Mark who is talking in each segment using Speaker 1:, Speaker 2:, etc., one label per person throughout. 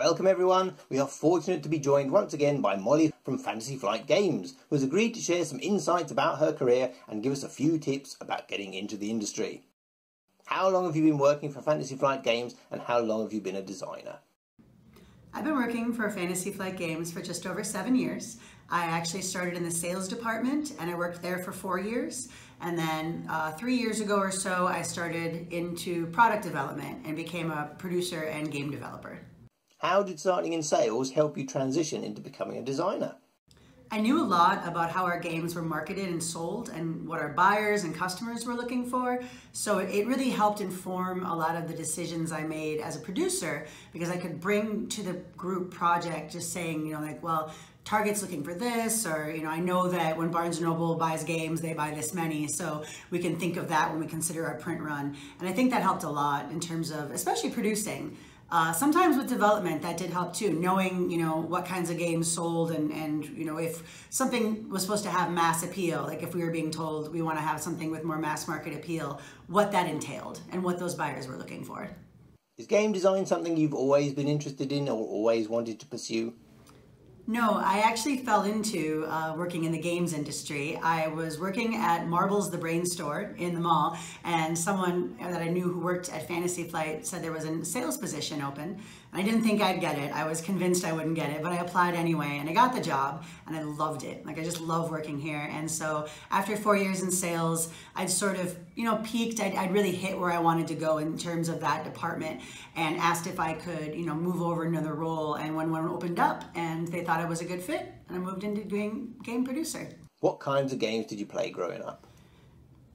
Speaker 1: Welcome everyone, we are fortunate to be joined once again by Molly from Fantasy Flight Games, who has agreed to share some insights about her career and give us a few tips about getting into the industry. How long have you been working for Fantasy Flight Games and how long have you been a designer?
Speaker 2: I've been working for Fantasy Flight Games for just over 7 years. I actually started in the sales department and I worked there for 4 years. And then 3 years ago or so, I started into product development and became a producer and game developer.
Speaker 1: How did starting in sales help you transition into becoming a designer?
Speaker 2: I knew a lot about how our games were marketed and sold and what our buyers and customers were looking for. So it really helped inform a lot of the decisions I made as a producer, because I could bring to the group project just saying, well, Target's looking for this, or, I know that when Barnes & Noble buys games, they buy this many. So we can think of that when we consider our print run. And I think that helped a lot in terms of, especially producing. Sometimes with development, that did help too, knowing, what kinds of games sold and if something was supposed to have mass appeal, like if we were being told we want to have something with more mass market appeal, what that entailed and what those buyers were looking for.
Speaker 1: Is game design something you've always been interested in or always wanted to pursue?
Speaker 2: No, I actually fell into working in the games industry. I was working at Marbles the Brain Store in the mall, and someone that I knew who worked at Fantasy Flight said there was a sales position open. And I didn't think I'd get it. I was convinced I wouldn't get it, but I applied anyway, and I got the job, and I loved it. Like, I just love working here. And so after 4 years in sales, I'd sort of, peaked. I'd really hit where I wanted to go in terms of that department, and asked if I could, move over another role. And when one opened up, and they thought I was a good fit, and I moved into doing game producer.
Speaker 1: What kinds of games did you play growing up?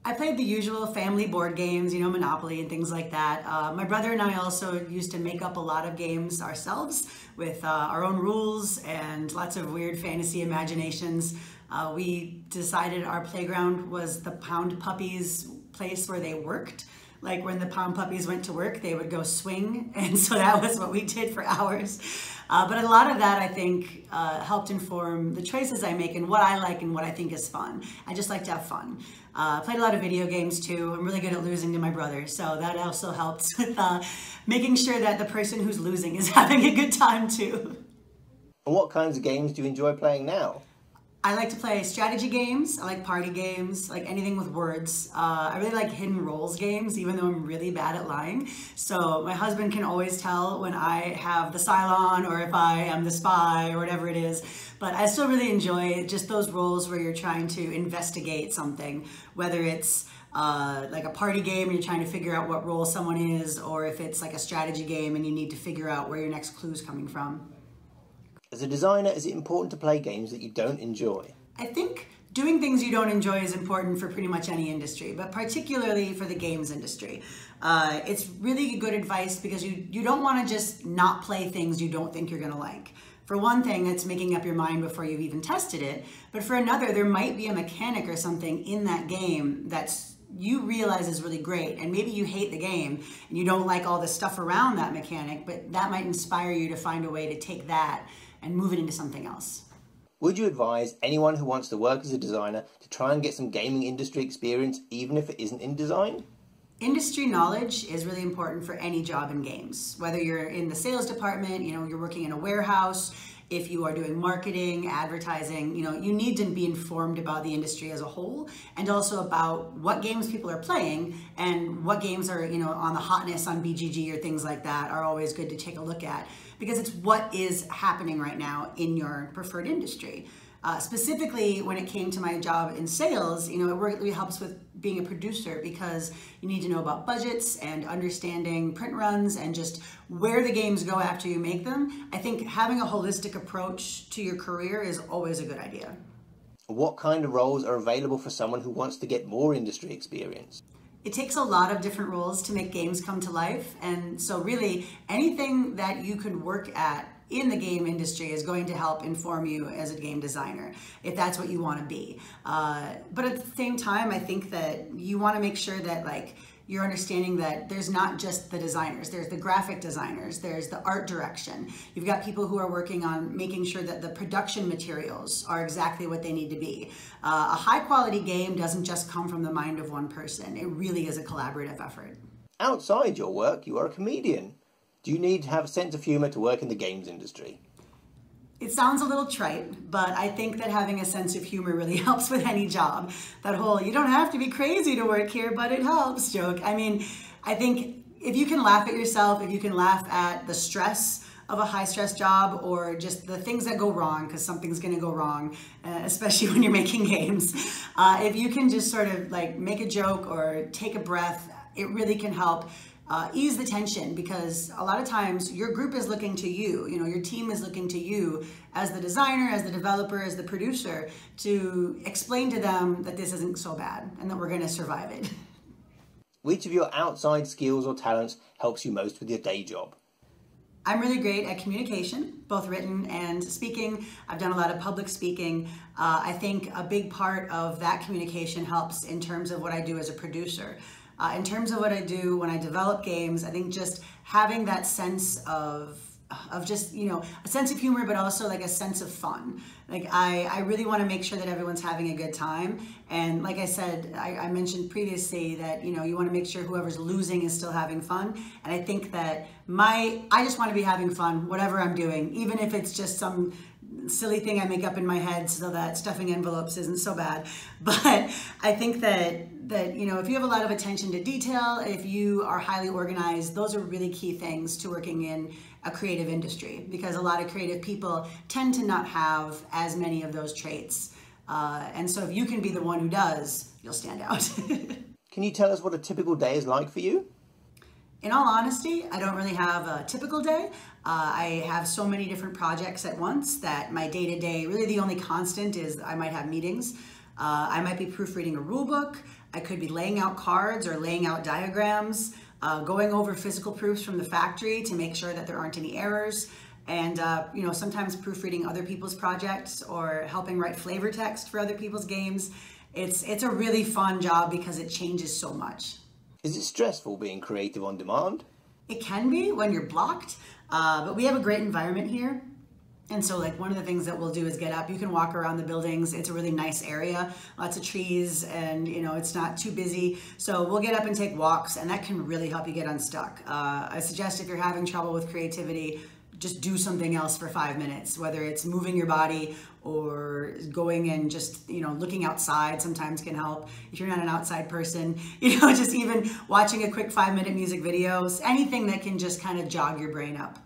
Speaker 2: I played the usual family board games, Monopoly and things like that. My brother and I also used to make up a lot of games ourselves with our own rules and lots of weird fantasy imaginations. We decided our playground was the Pound Puppies place where they worked. Like when the Pound Puppies went to work, they would go swing. And so that was what we did for hours. But a lot of that, I think, helped inform the choices I make and what I like and what I think is fun. I just like to have fun. Played a lot of video games too. I'm really good at losing to my brother. So that also helps with making sure that the person who's losing is having a good time too.
Speaker 1: And what kinds of games do you enjoy playing now?
Speaker 2: I like to play strategy games. I like party games, like anything with words. I really like hidden roles games, even though I'm really bad at lying. So my husband can always tell when I have the Cylon or if I am the spy or whatever it is. But I still really enjoy just those roles where you're trying to investigate something, whether it's like a party game and you're trying to figure out what role someone is, or if it's like a strategy game and you need to figure out where your next clue is coming from.
Speaker 1: As a designer, is it important to play games that you don't enjoy?
Speaker 2: I think doing things you don't enjoy is important for pretty much any industry, but particularly for the games industry. It's really good advice because you don't want to just not play things you don't think you're going to like. For one thing, it's making up your mind before you've even tested it. But for another, there might be a mechanic or something in that game that's you realize is really great, and maybe you hate the game and you don't like all the stuff around that mechanic, but that might inspire you to find a way to take that and move it into something else.
Speaker 1: Would you advise anyone who wants to work as a designer to try and get some gaming industry experience, even if it isn't in design?
Speaker 2: Industry knowledge is really important for any job in games. Whether you're in the sales department, you're working in a warehouse, if you are doing marketing, advertising, you need to be informed about the industry as a whole, and also about what games people are playing and what games are, on the hotness on BGG or things like that are always good to take a look at, because it's what is happening right now in your preferred industry. Specifically, when it came to my job in sales, it really helps with being a producer, because you need to know about budgets and understanding print runs and just where the games go after you make them. I think having a holistic approach to your career is always a good idea.
Speaker 1: What kind of roles are available for someone who wants to get more industry experience?
Speaker 2: It takes a lot of different roles to make games come to life, and so really anything that you can work at in the game industry is going to help inform you as a game designer, if that's what you want to be. But at the same time, I think that you want to make sure that you're understanding that there's not just the designers, there's the graphic designers, there's the art direction. You've got people who are working on making sure that the production materials are exactly what they need to be. A high quality game doesn't just come from the mind of one person. It really is a collaborative effort.
Speaker 1: Outside your work, you are a comedian. Do you need to have a sense of humour to work in the games industry?
Speaker 2: It sounds a little trite, but I think that having a sense of humor really helps with any job. That whole, you don't have to be crazy to work here, but it helps joke. I mean, I think if you can laugh at yourself, if you can laugh at the stress of a high stress job or just the things that go wrong, because something's going to go wrong, especially when you're making games. If you can just sort of like make a joke or take a breath, it really can help ease the tension, because a lot of times your group is looking to you, your team is looking to you as the designer, as the developer, as the producer, to explain to them that this isn't so bad and that we're going to survive it.
Speaker 1: Which of your outside skills or talents helps you most with your day job?
Speaker 2: I'm really great at communication, both written and speaking. I've done a lot of public speaking. I think a big part of that communication helps in terms of what I do as a producer. In terms of what I do when I develop games, I think just having that sense of just, a sense of humor, but also like a sense of fun. Like I really want to make sure that everyone's having a good time. And like I said, I mentioned previously that, you want to make sure whoever's losing is still having fun. And I think that I just want to be having fun, whatever I'm doing, even if it's just some silly thing I make up in my head so that stuffing envelopes isn't so bad. But I think that if you have a lot of attention to detail, if you are highly organized, those are really key things to working in a creative industry, because a lot of creative people tend to not have as many of those traits. And so if you can be the one who does, you'll stand out.
Speaker 1: Can you tell us what a typical day is like for you?
Speaker 2: In all honesty, I don't really have a typical day. I have so many different projects at once that my day-to-day, really the only constant is I might have meetings. I might be proofreading a rule book. I could be laying out cards or laying out diagrams, going over physical proofs from the factory to make sure that there aren't any errors, and sometimes proofreading other people's projects or helping write flavor text for other people's games. It's a really fun job because it changes so much.
Speaker 1: Is it stressful being creative on demand?
Speaker 2: It can be when you're blocked, but we have a great environment here. And so like one of the things that we'll do is get up. You can walk around the buildings. It's a really nice area, lots of trees, and it's not too busy. So we'll get up and take walks, and that can really help you get unstuck. I suggest if you're having trouble with creativity, just do something else for 5 minutes, whether it's moving your body or going and just, looking outside sometimes can help. If you're not an outside person, just even watching a quick 5-minute music video, anything that can just kind of jog your brain up.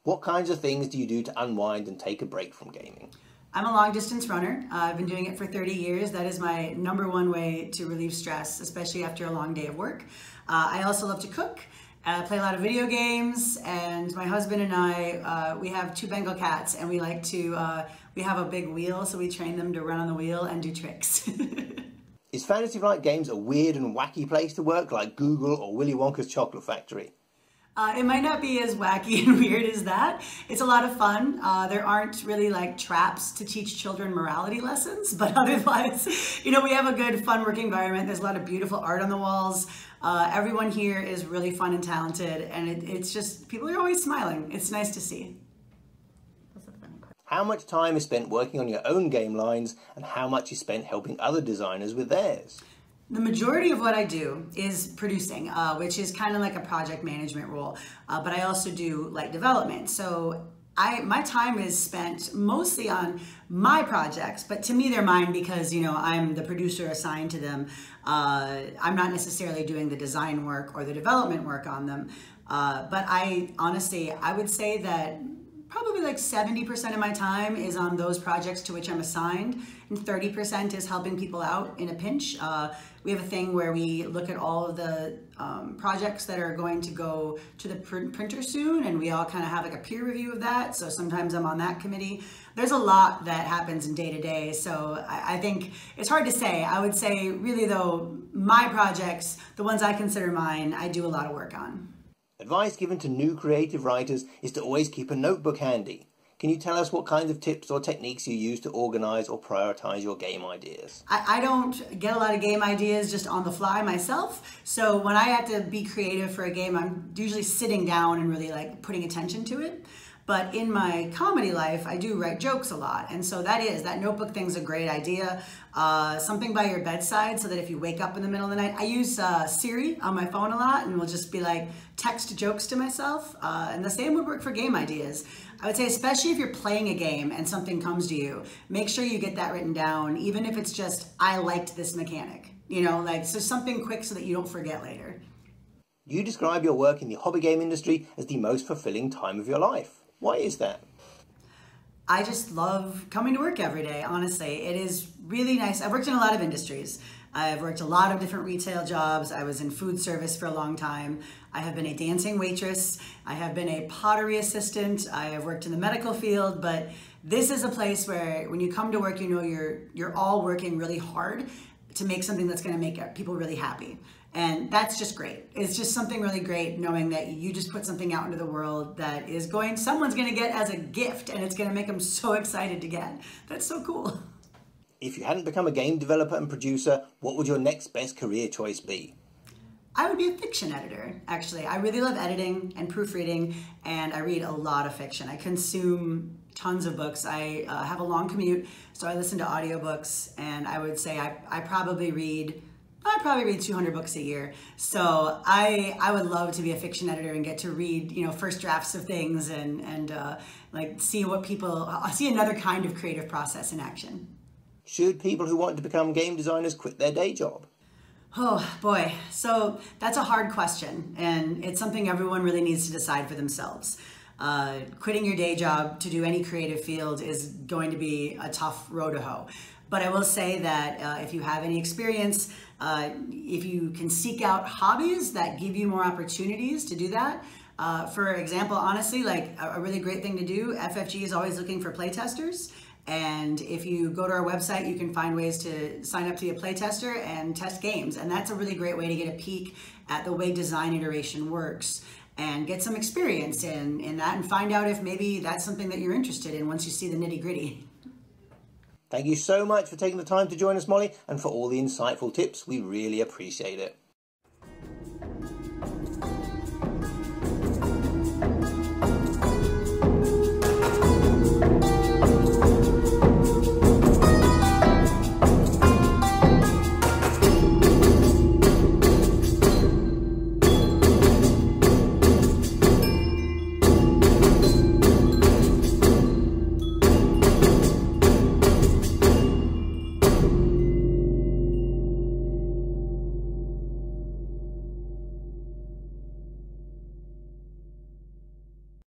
Speaker 1: What kinds of things do you do to unwind and take a break from gaming?
Speaker 2: I'm a long distance runner. I've been doing it for 30 years. That is my #1 way to relieve stress, especially after a long day of work. I also love to cook. Play a lot of video games, and my husband and I, we have 2 Bengal cats, and we like to, we have a big wheel, so we train them to run on the wheel and do tricks.
Speaker 1: Is Fantasy Flight Games a weird and wacky place to work, like Google or Willy Wonka's Chocolate Factory?
Speaker 2: It might not be as wacky and weird as that. It's a lot of fun. There aren't really like traps to teach children morality lessons, but otherwise, we have a good fun work environment. There's a lot of beautiful art on the walls. Everyone here is really fun and talented, and it's just, people are always smiling. It's nice to see.
Speaker 1: How much time is spent working on your own game lines, and how much is spent helping other designers with theirs?
Speaker 2: The majority of what I do is producing, which is kind of like a project management role, but I also do light development. So my time is spent mostly on my projects, but to me they're mine because, I'm the producer assigned to them. I'm not necessarily doing the design work or the development work on them, but I would say that probably like 70% of my time is on those projects to which I'm assigned, and 30% is helping people out in a pinch. We have a thing where we look at all of the projects that are going to go to the printer soon, and we all kind of have like a peer review of that. So sometimes I'm on that committee. There's a lot that happens in day-to-day, so I think it's hard to say. I would say really though, my projects, the ones I consider mine, I do a lot of work on.
Speaker 1: Advice given to new creative writers is to always keep a notebook handy. Can you tell us what kinds of tips or techniques you use to organize or prioritize your game ideas?
Speaker 2: I don't get a lot of game ideas just on the fly myself. So when I have to be creative for a game, I'm usually sitting down and really like putting attention to it. But in my comedy life, I do write jokes a lot. And so that notebook thing's a great idea. Something by your bedside so that if you wake up in the middle of the night, I use Siri on my phone a lot and will just be like, text jokes to myself. And the same would work for game ideas. I would say, especially if you're playing a game and something comes to you, make sure you get that written down, even if it's just, I liked this mechanic. So something quick so that you don't forget later.
Speaker 1: You describe your work in the hobby game industry as the most fulfilling time of your life. Why is that?
Speaker 2: I just love coming to work every day, honestly. It is really nice. I've worked in a lot of industries. I've worked a lot of different retail jobs. I was in food service for a long time. I have been a dancing waitress. I have been a pottery assistant. I have worked in the medical field, but this is a place where when you come to work, you're all working really hard to make something that's going to make people really happy. And that's just great. It's just something really great knowing that you just put something out into the world that someone's going to get as a gift, and it's going to make them so excited to get. That's so cool.
Speaker 1: If you hadn't become a game developer and producer, what would your next best career choice be?
Speaker 2: I would be a fiction editor, actually. I really love editing and proofreading, and I read a lot of fiction. I consume tons of books. I have a long commute, so I listen to audiobooks, and I would say I probably read 200 books a year. So I would love to be a fiction editor and get to read, first drafts of things and see another kind of creative process in action.
Speaker 1: Should people who want to become game designers quit their day job?
Speaker 2: Oh boy, so that's a hard question, and it's something everyone really needs to decide for themselves. Quitting your day job to do any creative field is going to be a tough row to hoe. But I will say that if you have any experience, if you can seek out hobbies that give you more opportunities to do that. For example, honestly, like a really great thing to do, FFG is always looking for playtesters. And if you go to our website, you can find ways to sign up to be a playtester and test games. And that's a really great way to get a peek at the way design iteration works and get some experience in that and find out if maybe that's something that you're interested in once you see the nitty-gritty.
Speaker 1: Thank you so much for taking the time to join us, Molly, and for all the insightful tips. We really appreciate it.